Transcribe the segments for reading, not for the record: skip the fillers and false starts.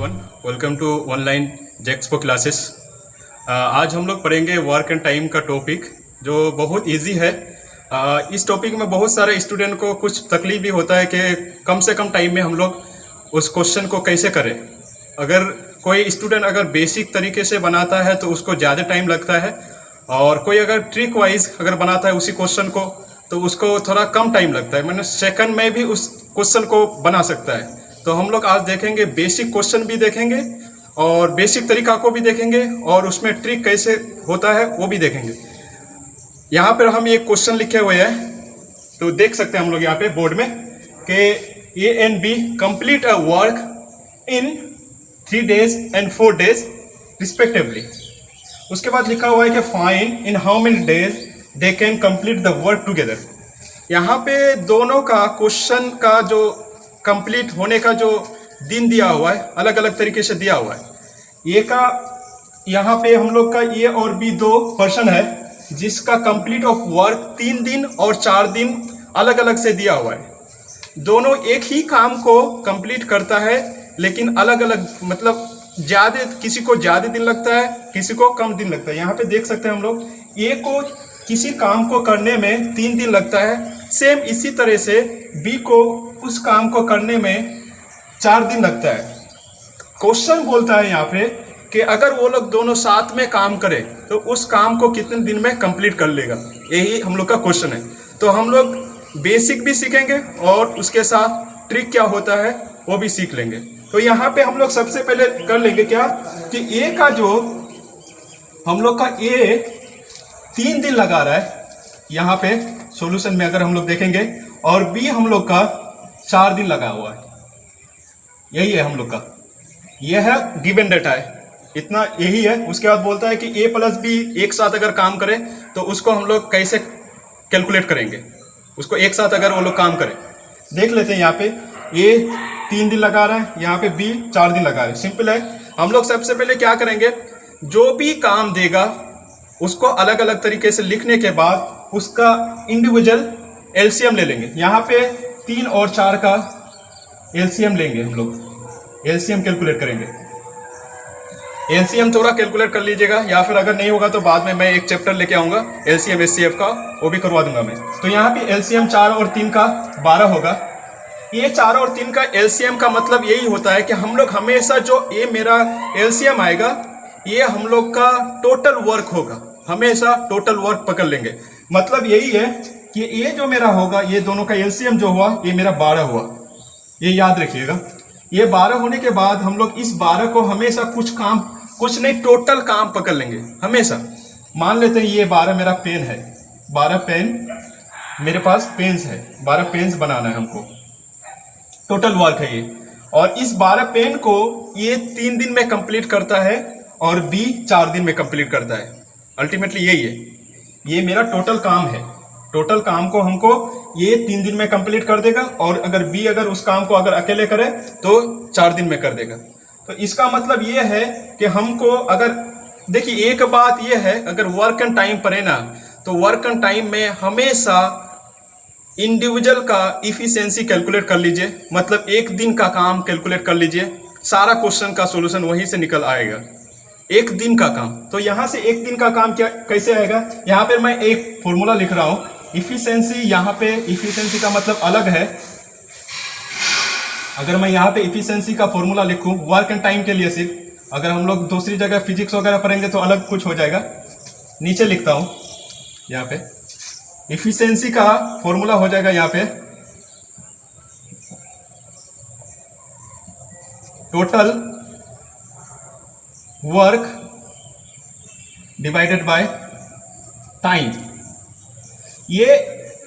Everyone, welcome to online JEXPO classes. आज हम लोग पढ़ेंगे वर्क एंड टाइम का टॉपिक जो बहुत इजी है। इस टॉपिक में बहुत सारे स्टूडेंट को कुछ तकलीफ भी होता है कि कम से कम टाइम में हम लोग उस क्वेश्चन को कैसे करें। अगर कोई स्टूडेंट अगर बेसिक तरीके से बनाता है तो उसको ज़्यादा टाइम लगता है, और कोई अगर ट्रिक वाइज अगर बनाता है उसी क्वेश्चन को तो उसको थोड़ा कम टाइम लगता है, मतलब सेकंड में भी उस क्वेश्चन को बना सकता है। तो हम लोग आज देखेंगे, बेसिक क्वेश्चन भी देखेंगे और बेसिक तरीका को भी देखेंगे और उसमें ट्रिक कैसे होता है वो भी देखेंगे। यहाँ पर हम एक क्वेश्चन लिखे हुए हैं, तो देख सकते हैं हम लोग यहाँ पे बोर्ड में कि A and B complete a work in 3 days and 4 days respectively. उसके बाद लिखा हुआ है कि find in how many days they can complete the work together. यहाँ पे दोनों का क्वेश्चन का जो कंप्लीट होने का जो दिन दिया हुआ है अलग अलग तरीके से दिया हुआ है। ए का यहाँ पे हम लोग का ए और बी दो पर्सन है जिसका कंप्लीट ऑफ वर्क 3 दिन और 4 दिन अलग अलग से दिया हुआ है। दोनों एक ही काम को कंप्लीट करता है लेकिन अलग अलग, मतलब ज़्यादा, किसी को ज़्यादा दिन लगता है, किसी को कम दिन लगता है। यहाँ पे देख सकते हैं हम लोग ए को किसी काम को करने में 3 दिन लगता है, सेम इसी तरह से बी को उस काम को करने में 4 दिन लगता है। क्वेश्चन बोलता है यहाँ पे कि अगर वो लोग दोनों साथ में काम करें तो उस काम को कितने दिन में कंप्लीट कर लेगा, यही हम लोग का क्वेश्चन है। तो हम लोग बेसिक भी सीखेंगे और उसके साथ ट्रिक क्या होता है वो भी सीख लेंगे। तो यहाँ पे हम लोग सबसे पहले कर लेंगे क्या कि ए का जो हम लोग का ए 3 दिन लगा रहा है यहाँ पे सॉल्यूशन में अगर हम लोग देखेंगे, और बी हम लोग का 4 दिन लगा हुआ है। यही है हम लोग का, यह है गिवन डेटा है, इतना यही है। उसके बाद बोलता है कि ए प्लस बी एक साथ अगर काम करे तो उसको हम लोग कैसे कैलकुलेट करेंगे, उसको एक साथ अगर वो लोग काम करें। देख लेते हैं यहाँ पे ए 3 दिन लगा रहा है, यहाँ पे बी 4 दिन लगा रहा है। सिंपल है। हम लोग सबसे पहले क्या करेंगे, जो भी काम देगा उसको अलग अलग तरीके से लिखने के बाद उसका इंडिविजुअल एलसीएम ले लेंगे। यहाँ पे 3 और 4 का एलसीएम लेंगे, हम लोग एलसीएम कैलकुलेट करेंगे। एलसीएम थोड़ा कैलकुलेट कर लीजिएगा, या फिर अगर नहीं होगा तो बाद में मैं एक चैप्टर लेके आऊंगा एलसीएम एचसीएफ का, वो भी करवा दूंगा मैं। तो यहाँ पे एलसीएम 4 और 3 का 12 होगा। ये 4 और 3 का एलसीएम का मतलब यही होता है कि हम लोग हमेशा जो ये मेरा एलसीएम आएगा ये हम लोग का टोटल वर्क होगा, हमेशा टोटल वर्क पकड़ लेंगे। मतलब यही है कि ये जो मेरा होगा, ये दोनों का एलसीएम जो हुआ ये मेरा 12 हुआ, ये याद रखिएगा। ये 12 होने के बाद हम लोग इस 12 को हमेशा कुछ नहीं टोटल काम पकड़ लेंगे हमेशा। मान लेते हैं ये 12 मेरा पेन है, 12 पेन मेरे पास पेन्स है, 12 पेन्स बनाना है हमको, टोटल वर्क है ये। और इस 12 पेन को ये 3 दिन में कंप्लीट करता है और बी 4 दिन में कंप्लीट करता है। अल्टीमेटली यही है, ये मेरा टोटल काम है। टोटल काम को हमको ये 3 दिन में कंप्लीट कर देगा, और अगर बी अगर उस काम को अगर अकेले करे तो 4 दिन में कर देगा। तो इसका मतलब ये है कि हमको अगर देखिए, एक बात ये है, अगर वर्क एंड टाइम पढ़े ना तो वर्क एंड टाइम में हमेशा इंडिविजुअल का इफिशियंसी कैलकुलेट कर लीजिए, मतलब एक दिन का काम कैलकुलेट कर लीजिए, सारा क्वेश्चन का सॉल्यूशन वहीं से निकल आएगा। एक दिन का काम, तो यहां से एक दिन का काम क्या कैसे आएगा, यहां पर मैं एक फॉर्मूला लिख रहा हूं इफिशियंसी। यहां पे इफिशियंसी का मतलब अलग है। अगर मैं यहां पे इफिशियंसी का फॉर्मूला लिखूं वर्क एंड टाइम के लिए सिर्फ, अगर हम लोग दूसरी जगह फिजिक्स वगैरह पढ़ेंगे तो अलग कुछ हो जाएगा। नीचे लिखता हूं, यहाँ पे इफिशियंसी का फॉर्मूला हो जाएगा यहाँ पे total work divided by time. ये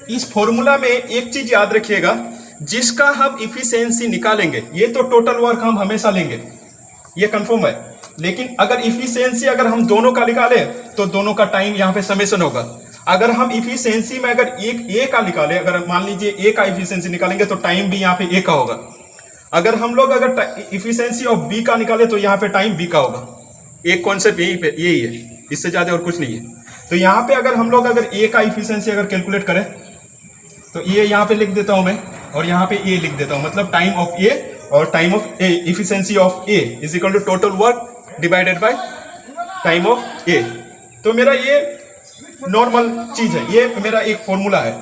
इस फॉर्मूला में एक चीज याद रखिएगा, जिसका हम इफिशियंसी निकालेंगे ये तो टोटल वर्क हम हमेशा लेंगे, ये कंफर्म है। लेकिन अगर इफिशियंसी अगर हम दोनों का निकाले तो दोनों का टाइम यहाँ पे समेशन होगा। अगर हम इफिशियंसी में अगर एक ए का निकाले, अगर मान लीजिए ए का इफिशियंसी निकालेंगे तो टाइम भी यहाँ पे ए का होगा। अगर हम लोग अगर इफिशियंसी ऑफ बी का निकाले तो यहाँ पे टाइम बी का होगा। एक कॉन्सेप्ट यही है, इससे ज्यादा और कुछ नहीं है। तो यहाँ पे अगर हम लोग अगर ए का इफिशियंसी अगर कैलकुलेट करें तो ये यहाँ पे लिख देता हूं मैं, और यहाँ पे ए लिख देता हूं, मतलब टाइम ऑफ ए और time of A, efficiency of A is equal to total work divided by time of A. तो मेरा ये नॉर्मल चीज है, ये मेरा एक फॉर्मूला है,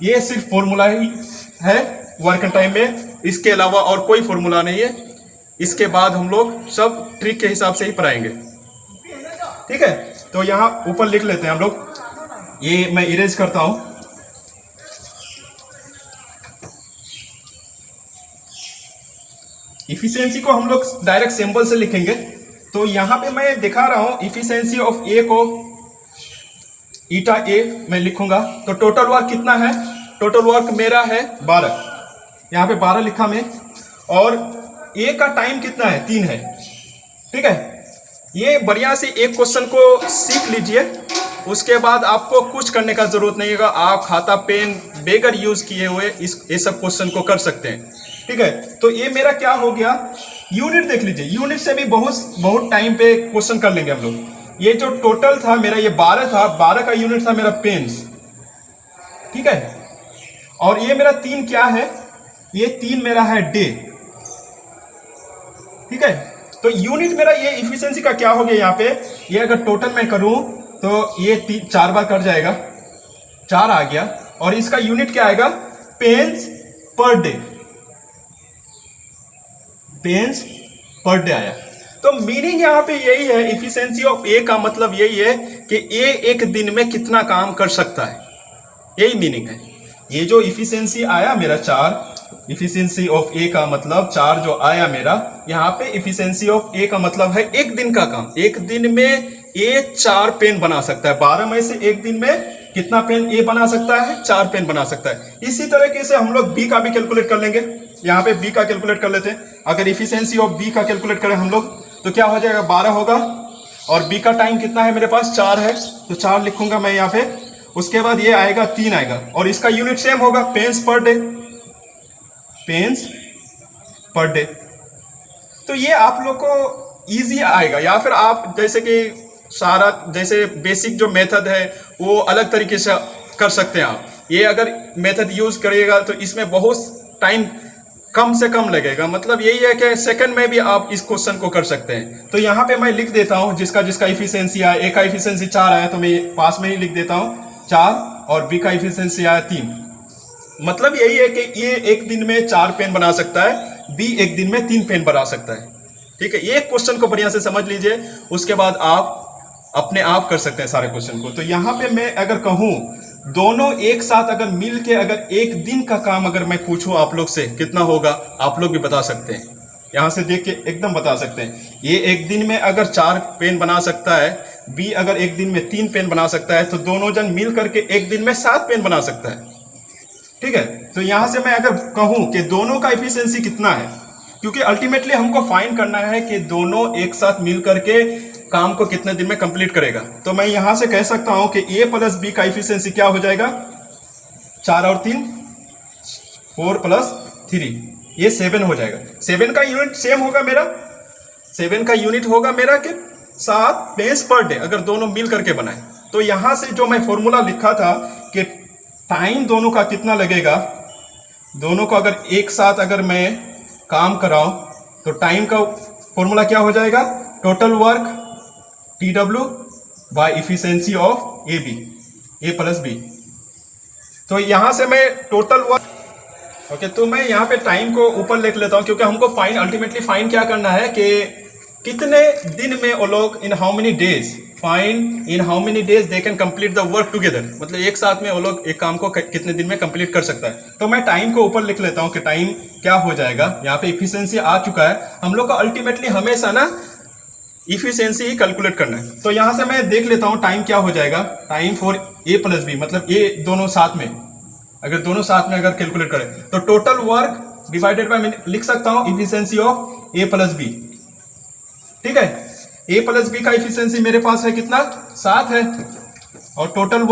ये सिर्फ फॉर्मूला ही है वर्क टाइम में, इसके अलावा और कोई फॉर्मूला नहीं है। इसके बाद हम लोग सब ट्रिक के हिसाब से ही पढ़ाएंगे, ठीक है। तो यहाँ ऊपर लिख लेते हैं हम लोग, ये मैं इरेज करता हूं। इफिशिएंसी को हम लोग डायरेक्ट सिंबल से लिखेंगे। तो यहां पे मैं दिखा रहा हूं इफिशिएंसी ऑफ ए को ईटा ए मैं लिखूंगा। तो टोटल वर्क कितना है, टोटल वर्क मेरा है 12, यहां पे 12 लिखा मैं, और ए का टाइम कितना है 3 है, ठीक है। ये बढ़िया से एक क्वेश्चन को सीख लीजिए, उसके बाद आपको कुछ करने का जरूरत नहीं होगा, आप खाता पेन बेगर यूज किए हुए ये सब क्वेश्चन को कर सकते हैं, ठीक है। तो ये मेरा क्या हो गया, यूनिट देख लीजिए, यूनिट से भी बहुत टाइम पे क्वेश्चन कर लेंगे हम लोग। ये जो टोटल था मेरा ये 12 था, 12 का यूनिट था मेरा पेन्स, ठीक है। और ये मेरा 3 क्या है, ये 3 मेरा है डे, ठीक है। तो यूनिट मेरा ये इफिशिएंसी का क्या हो गया, यहाँ पे ये अगर टोटल मैं करूं तो ये 4 बार कट जाएगा, 4 आ गया, और इसका यूनिट क्या आएगा, pens per day, pens per day आया। तो मीनिंग यहाँ पे यही है, इफिशिएंसी ऑफ ए का मतलब यही है कि ए एक दिन में कितना काम कर सकता है, यही मीनिंग है। ये जो इफिशिएंसी आया मेरा 4, इफिशिएंसी ऑफ ए का मतलब 4 जो आया मेरा, यहाँ पे इफिशिएंसी ऑफ ए का मतलब है एक दिन का काम। एक दिन में ए 4 पेन बना सकता है, 12 में से एक दिन में कितना पेन ए बना सकता है, 4 पेन बना सकता है। इसी तरीके से हम लोग बी का भी कैलकुलेट कर लेंगे, यहाँ पे बी का कैलकुलेट कर लेते हैं। अगर इफिशिएंसी ऑफ बी का कैलकुलेट करें हम लोग तो क्या हो जाएगा, 12 होगा, और बी का टाइम कितना है मेरे पास 4 है, तो 4 लिखूंगा मैं यहाँ पे। उसके बाद ये आएगा 3 आएगा, और इसका यूनिट सेम होगा, pens per day, pens per day. तो ये आप लोग को इजी आएगा, या फिर आप जैसे कि सारा जैसे बेसिक जो मेथड है वो अलग तरीके से कर सकते हैं आप। ये अगर मेथड यूज करिएगा तो इसमें बहुत टाइम कम से कम लगेगा, मतलब यही है कि सेकंड में भी आप इस क्वेश्चन को कर सकते हैं। तो यहाँ पे मैं लिख देता हूँ जिसका जिसका इफिशिएंसी आया, ए का इफिशिएंसी 4 आया तो मैं पास में ही लिख देता हूँ 4, और बी का इफिशिएंसी आया 3। मतलब यही है कि ये एक दिन में 4 पेन बना सकता है, बी एक दिन में 3 पेन बना सकता है, ठीक है। ये क्वेश्चन को बढ़िया से समझ लीजिए, उसके बाद आप अपने आप कर सकते हैं सारे क्वेश्चन को। तो यहाँ पे मैं अगर कहूँ दोनों एक साथ अगर मिल के अगर एक दिन का काम अगर मैं पूछूं आप लोग से कितना होगा, आप लोग भी बता सकते हैं, यहाँ से देख के एकदम बता सकते हैं। ये एक दिन में अगर 4 पेन बना सकता है, बी अगर एक दिन में 3 पेन बना सकता है, तो दोनों जन मिल करके एक दिन में 7 पेन बना सकता है, ठीक है। तो यहाँ से मैं अगर कहूँ कि दोनों का इफिशिएंसी कितना है, क्योंकि अल्टीमेटली हमको फाइंड करना है कि दोनों एक साथ मिल करके काम को कितने दिन में कंप्लीट करेगा। तो मैं यहां से कह सकता हूं कि ए प्लस बी का इफिशिएंसी क्या हो जाएगा, 4 और 3 4 प्लस 3 ये 7 हो जाएगा। 7 का यूनिट सेम होगा मेरा, 7 का यूनिट होगा मेरा कि 7 पेन्स पर डे अगर दोनों मिल करके बनाए। तो यहां से जो मैं फॉर्मूला लिखा था कि टाइम दोनों का कितना लगेगा, दोनों को अगर एक साथ अगर मैं काम कराऊं तो टाइम का फॉर्मूला क्या हो जाएगा, total work TW by efficiency of A B, A plus B. तो यहां से मैं टोटल वर्क ओके, तो मैं यहाँ पे टाइम को ऊपर लिख लेता हूं, क्योंकि हमको फाइन अल्टीमेटली फाइन क्या करना है कि कितने दिन में वो लोग इन how many days, fine in how many days they can complete the work together, मतलब एक साथ में वो लोग एक काम को कितने दिन में कंप्लीट कर सकता है। तो मैं टाइम को ऊपर लिख लेता हूं कि टाइम क्या हो जाएगा, यहाँ पे इफिशिएंसी आ चुका है। हम लोग का अल्टीमेटली हमेशा ना इफिशिएंसी ही कैलकुलेट करना है। तो यहां से मैं देख लेता हूं टाइम क्या हो जाएगा, time for A plus B, मतलब ये दोनों साथ में अगर दोनों साथ में अगर कैलकुलेट करें तो टोटल वर्क डिवाइडेड बाय मैं लिख सकता हूं efficiency of A plus B, ठीक है। ए प्लस बी का इफिशिएंसी मेरे पास है कितना, 7 है, और टोटल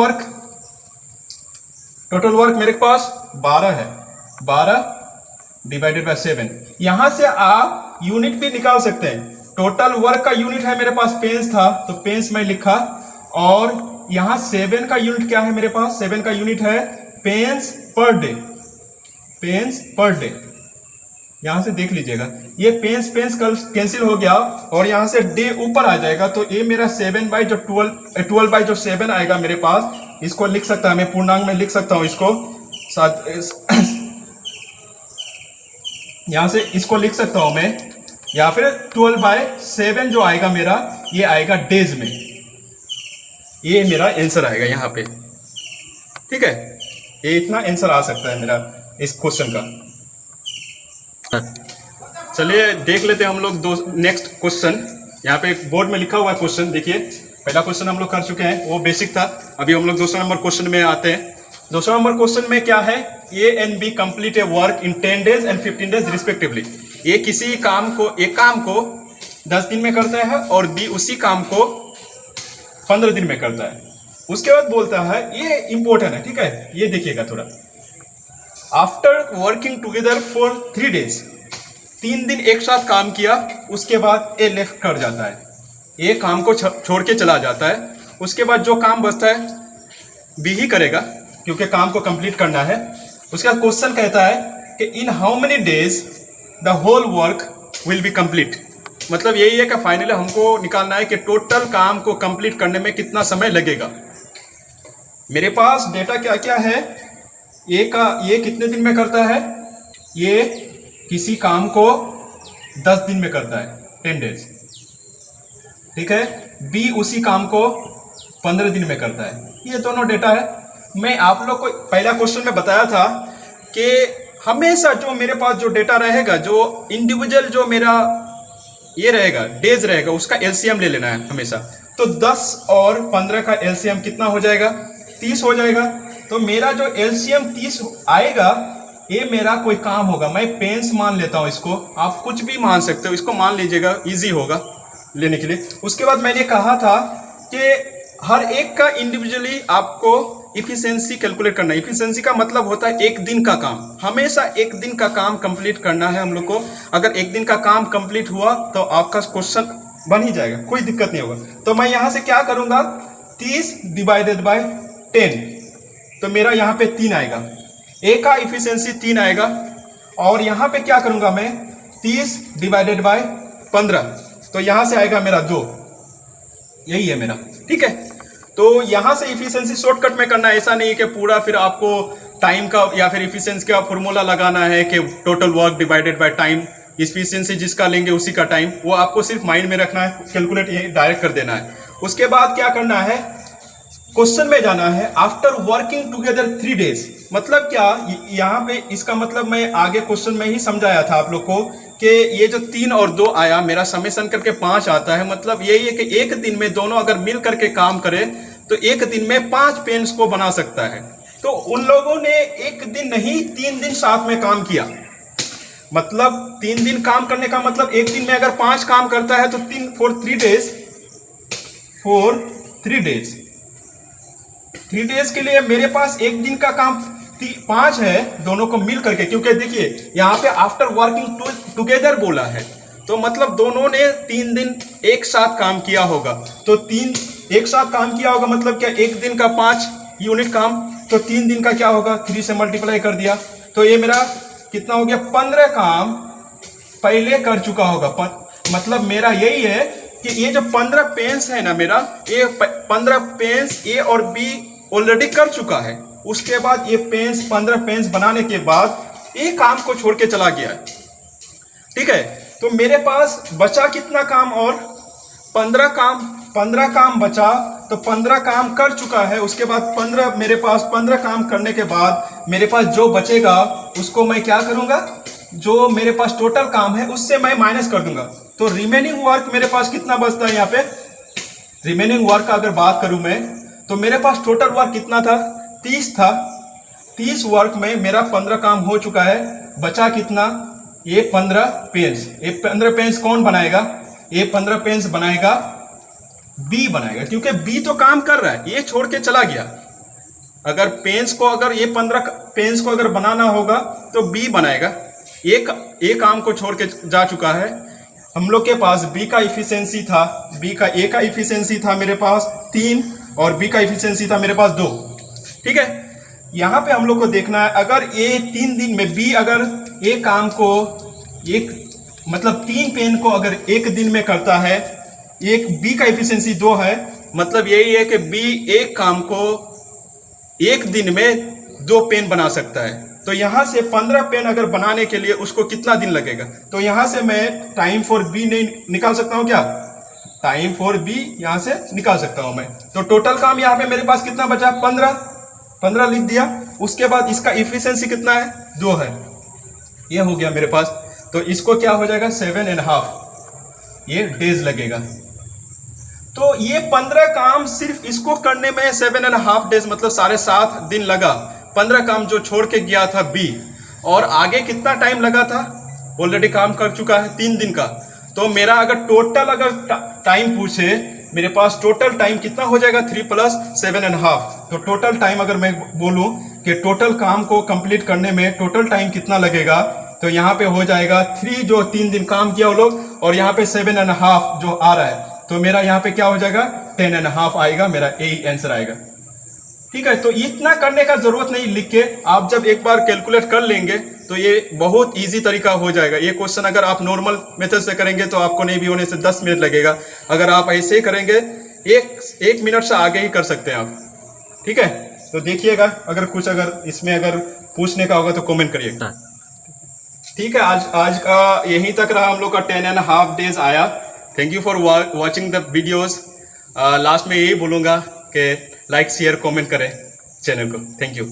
वर्क मेरे पास 12 है, 12 डिवाइडेड बाय 7। यहां से आप यूनिट भी निकाल सकते हैं। टोटल वर्क का यूनिट है मेरे पास पेन्स था, तो पेन्स में लिखा, और यहां 7 का यूनिट क्या है मेरे पास, 7 का यूनिट है pens per day, pens per day, यहाँ से देख लीजिएगा, ये पेंस पेंस कैंसिल हो गया और यहाँ से डे ऊपर आ जाएगा, तो ये मेरा 7/12 आएगा मेरे पास। इसको लिख सकता है, मैं पूर्णांक में लिख सकता हूँ इसको साथ, यहाँ से इसको लिख सकता हूँ मैं, या फिर 12/7 जो आएगा मेरा, ये आएगा डेज में। ये मेरा आंसर आएगा यहाँ पे, ठीक है। ये इतना आंसर आ सकता है मेरा इस क्वेश्चन का। चलिए देख लेते हैं हम लोग दो नेक्स्ट क्वेश्चन। यहाँ पे बोर्ड में लिखा हुआ है क्वेश्चन, देखिए। पहला क्वेश्चन हम लोग कर चुके हैं, वो बेसिक था। अभी हम लोग दूसरा नंबर क्वेश्चन में आते हैं। दूसरा नंबर क्वेश्चन में क्या है, A and B complete a work in 10 days and 15 days respectively. ये किसी काम को, एक काम को 10 दिन में करता है और बी उसी काम को 15 दिन में करता है। उसके बाद बोलता है, ये इंपॉर्टेंट है, ठीक है, ये देखिएगा थोड़ा। After working together for 3 days, 3 दिन एक साथ काम किया, उसके बाद ए लेफ्ट कर जाता है, ए काम को छोड़ के चला जाता है। उसके बाद जो काम बचता है बी ही करेगा, क्योंकि काम को कंप्लीट करना है। उसके बाद क्वेश्चन कहता है कि in how many days the whole work will be complete. मतलब यही है कि फाइनली हमको निकालना है कि टोटल काम को कंप्लीट करने में कितना समय लगेगा। मेरे पास डेटा क्या क्या है, ये कितने दिन में करता है, ये किसी काम को 10 दिन में करता है, 10 days, ठीक है। बी उसी काम को 15 दिन में करता है। ये दोनों डेटा है। मैं आप लोग को पहला क्वेश्चन में बताया था कि हमेशा जो मेरे पास जो डेटा रहेगा, जो इंडिविजुअल जो मेरा ये रहेगा, डेज रहेगा, उसका एलसीएम ले लेना है हमेशा। तो 10 और 15 का एलसीएम कितना हो जाएगा, 30 हो जाएगा। तो मेरा जो एलसीएम 30 आएगा, ये मेरा कोई काम होगा। मैं पेंस मान लेता हूं इसको, आप कुछ भी मान सकते हो, इसको मान लीजिएगा, इजी होगा लेने के लिए। उसके बाद मैंने कहा था कि हर एक का इंडिविजुअली आपको इफिशिएंसी कैलकुलेट करना है। इफिशिएंसी का मतलब होता है एक दिन का काम, हमेशा एक दिन का काम कंप्लीट करना है हम लोग को। अगर एक दिन का काम कंप्लीट हुआ तो आपका क्वेश्चन बन ही जाएगा, कोई दिक्कत नहीं होगा। तो मैं यहां से क्या करूंगा, 30 डिवाइडेड बाय 10, तो मेरा यहाँ पे 3 आएगा, ए का इफिशिएंसी 3 आएगा। और यहाँ पे क्या करूंगा मैं, 30 डिवाइडेड बाय 15, तो यहां से आएगा मेरा 2, यही है मेरा, ठीक है। तो यहां से इफिशिएंसी शॉर्टकट में करना है, ऐसा नहीं कि पूरा फिर आपको टाइम का या फिर इफिशिएंसी का फॉर्मूला लगाना है कि total work divided by time, efficiency जिसका लेंगे उसी का टाइम, वो आपको सिर्फ माइंड में रखना है, कैलकुलेट ये डायरेक्ट कर देना है। उसके बाद क्या करना है, क्वेश्चन में जाना है। आफ्टर वर्किंग टुगेदर 3 days, मतलब क्या, यहाँ पे इसका मतलब मैं आगे क्वेश्चन में ही समझाया था आप लोग को कि ये जो 3 और 2 आया, मेरा समेशन करके 5 आता है। मतलब यही है कि एक दिन में दोनों अगर मिल करके काम करे तो एक दिन में 5 पेन्स को बना सकता है। तो उन लोगों ने एक दिन नहीं 3 दिन साथ में काम किया। मतलब 3 दिन काम करने का मतलब एक दिन में अगर 5 काम करता है तो 3 days के लिए मेरे पास एक दिन का काम 5 है, दोनों को मिल करके। क्योंकि देखिए यहाँ पे आफ्टर वर्किंग टुगेदर बोला है, तो मतलब दोनों ने 3 दिन एक साथ काम किया होगा। तो 3 एक साथ काम किया होगा, मतलब क्या, एक दिन का 5 यूनिट काम, तो 3 दिन का क्या होगा, 3 से मल्टीप्लाई कर दिया, तो ये मेरा कितना हो गया, 15 काम पहले कर चुका होगा। मतलब मेरा यही है कि ये जो 15 पेन्स है ना मेरा, ये 15 पेन्स ए और बी ऑलरेडी कर चुका है। उसके बाद ये 15 पेन्स बनाने के बाद ये काम को छोड़ के चला गया है, ठीक है। तो मेरे पास बचा कितना काम, और 15 काम बचा, तो 15 काम कर चुका है। उसके बाद 15 काम करने के बाद मेरे पास जो बचेगा उसको मैं क्या करूंगा, जो मेरे पास टोटल काम है उससे मैं माइनस कर दूंगा। तो रिमेनिंग वर्क मेरे पास कितना बचता है, यहाँ पे रिमेनिंग वर्क का अगर बात करूं मैं, तो मेरे पास टोटल वर्क कितना था, 30 था। 30 वर्क में मेरा 15 काम हो चुका है, बचा कितना, ये 15 पेन्स। ये 15 पेन्स कौन बनाएगा, ये 15 पेन्स बनाएगा बी बनाएगा, क्योंकि बी तो काम कर रहा है, ये छोड़ के चला गया। अगर पेन्स को, अगर ये 15 पेन्स को अगर बनाना होगा तो बी बनाएगा, एक काम को छोड़ के जा चुका है। हम लोग के पास बी का इफिशिएंसी था, ए का इफिशिएंसी था मेरे पास 3 और बी का इफिशिएंसी था मेरे पास 2, ठीक है। यहाँ पे हम लोग को देखना है, अगर ये 3 दिन में बी अगर ए काम को एक मतलब 3 पेन को अगर एक दिन में करता है, एक बी का इफिशियंसी 2 है, मतलब यही है कि बी एक काम को एक दिन में 2 पेन बना सकता है। तो यहां से 15 पेन अगर बनाने के लिए उसको कितना दिन लगेगा? तो यहां से मैं टाइम फॉर बी नहीं निकाल सकता हूं क्या? टाइम फॉर बी यहां से निकाल सकता हूं मैं। तो टोटल काम यहां पे मेरे पास कितना बचा? 15 लिख दिया। उसके बाद इसका इफिशियंसी कितना है? 2 है। ये हो गया मेरे पास। तो इसको क्या हो जाएगा? 7.5 ये डेज लगेगा। तो ये 15 काम सिर्फ इसको करने में 7.5 डेज मतलब 7.5 दिन लगा। 15 काम जो छोड़ के गया था बी, और आगे कितना टाइम लगा था? ऑलरेडी काम कर चुका है 3 दिन का। तो मेरा अगर टोटल अगर टाइम पूछे, मेरे पास टोटल टाइम कितना हो जाएगा? 3 + 7.5। तो टोटल टाइम अगर मैं बोलूं कि टोटल काम को कंप्लीट करने में टोटल टाइम कितना लगेगा, तो यहाँ पे हो जाएगा 3 जो 3 दिन काम किया वो लोग, और यहाँ पे 7.5 जो आ रहा है, तो मेरा यहाँ पे क्या हो जाएगा? 10.5 आएगा, मेरा यही आंसर आएगा। ठीक है, तो इतना करने का जरूरत नहीं लिख के, आप जब एक बार कैलकुलेट कर लेंगे तो ये बहुत इजी तरीका हो जाएगा। ये क्वेश्चन अगर आप नॉर्मल मेथड से करेंगे तो आपको नहीं भी होने से 10 मिनट लगेगा। अगर आप ऐसे ही करेंगे एक मिनट से आगे ही कर सकते हैं आप। ठीक है, तो देखिएगा, अगर इसमें अगर पूछने का होगा तो कमेंट करिएगा। ठीक है, आज का यहीं तक रहा हम लोग का 10.5 डेज आया। Thank you for watching the videos. Last में यही बोलूंगा कि लाइक शेयर कमेंट करें चैनल को। Thank you.